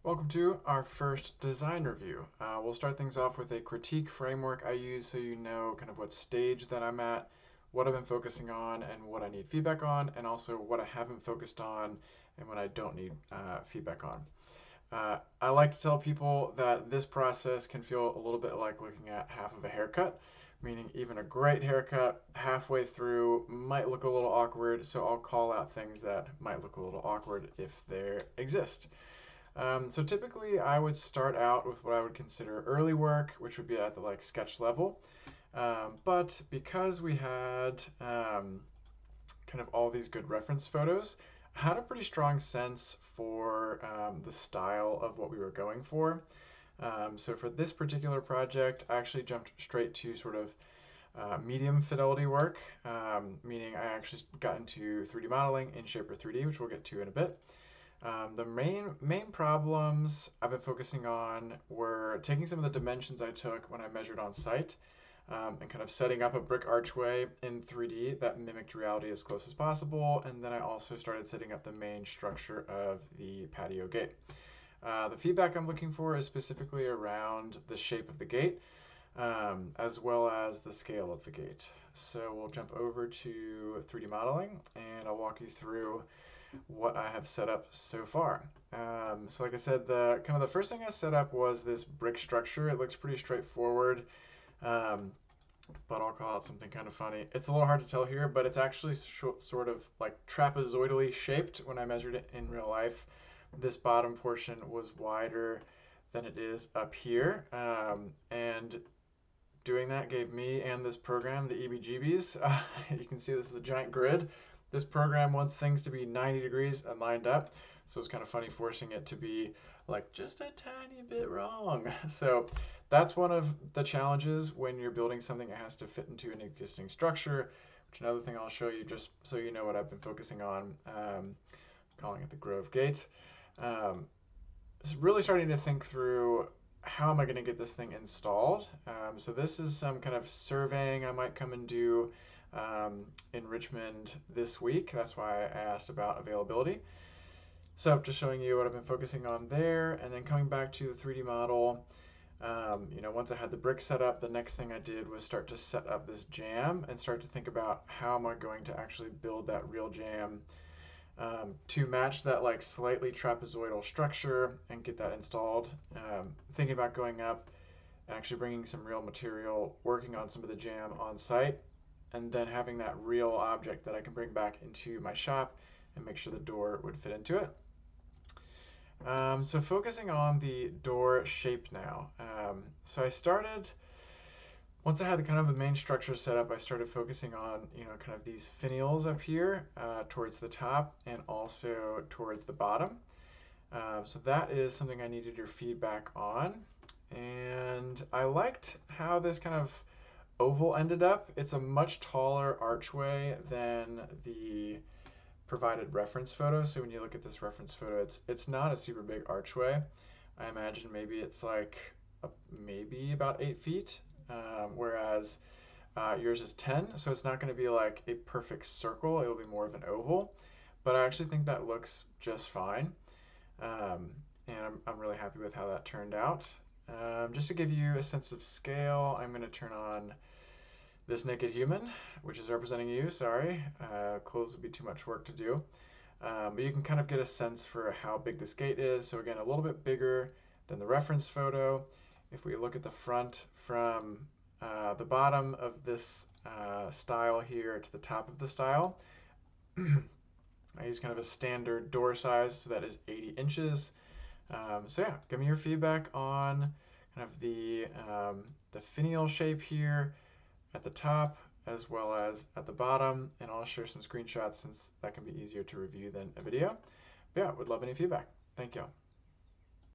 Welcome to our first design review. We'll start things off with a critique framework I use so you know kind of what stage that I'm at, what I've been focusing on, and what I need feedback on, and also what I haven't focused on and what I don't need feedback on. I like to tell people that this process can feel a little bit like looking at half of a haircut, meaning even a great haircut halfway through might look a little awkward, so I'll call out things that might look a little awkward if they exist. So typically I would start out with what I would consider early work, which would be at the sketch level. But because we had kind of all these good reference photos, I had a pretty strong sense for the style of what we were going for. So for this particular project, I actually jumped straight to sort of medium fidelity work, meaning I actually got into 3D modeling in Shaper 3D, which we'll get to in a bit. The main problems I've been focusing on were taking some of the dimensions I took when I measured on site, and kind of setting up a brick archway in 3D that mimicked reality as close as possible. And then I also started setting up the main structure of the patio gate. The feedback I'm looking for is specifically around the shape of the gate, as well as the scale of the gate. So we'll jump over to 3D modeling and I'll walk you through what I have set up so far. So like I said, the first thing I set up was this brick structure. It looks pretty straightforward, but I'll call out something kind of funny. It's a little hard to tell here, but it's actually sort of like trapezoidally shaped when I measured it in real life. This bottom portion was wider than it is up here, and doing that gave me and this program the EBGBs. You can see this is a giant grid. This program wants things to be 90 degrees and lined up, so it's kind of funny forcing it to be like just a tiny bit wrong. So that's one of the challenges when you're building something that has to fit into an existing structure, which another thing I'll show you just so you know what I've been focusing on, calling it the Grove Gate. So really starting to think through how am I going to get this thing installed. So this is some kind of surveying I might come and do in Richmond this week. That's why I asked about availability. So just showing you what I've been focusing on there, and then coming back to the 3D model. Once I had the brick set up, the next thing I did was start to set up this jam and start to think about how am I going to actually build that real jam to match that slightly trapezoidal structure and get that installed. Thinking about going up and actually bringing some real material, working on some of the jam on site, and then having that real object that I can bring back into my shop and make sure the door would fit into it. So focusing on the door shape now. So I started, once I had the main structure set up, I started focusing on kind of these finials up here towards the top and also towards the bottom. So that is something I needed your feedback on. And I liked how this kind of oval ended up. It's a much taller archway than the provided reference photo. So when you look at this reference photo, it's not a super big archway. I imagine maybe it's maybe about 8 feet, whereas yours is 10. So it's not going to be like a perfect circle. It'll be more of an oval. But I actually think that looks just fine. And I'm really happy with how that turned out. Just to give you a sense of scale, I'm going to turn on this naked human, which is representing you, sorry. Clothes would be too much work to do. But you can kind of get a sense for how big this gate is. So again, a little bit bigger than the reference photo. If we look at the front from the bottom of this style here to the top of the style, I use kind of a standard door size, so that is 80 inches. So yeah, give me your feedback on kind of the finial shape here at the top as well as at the bottom, and I'll share some screenshots since that can be easier to review than a video. But yeah, would love any feedback. Thank you.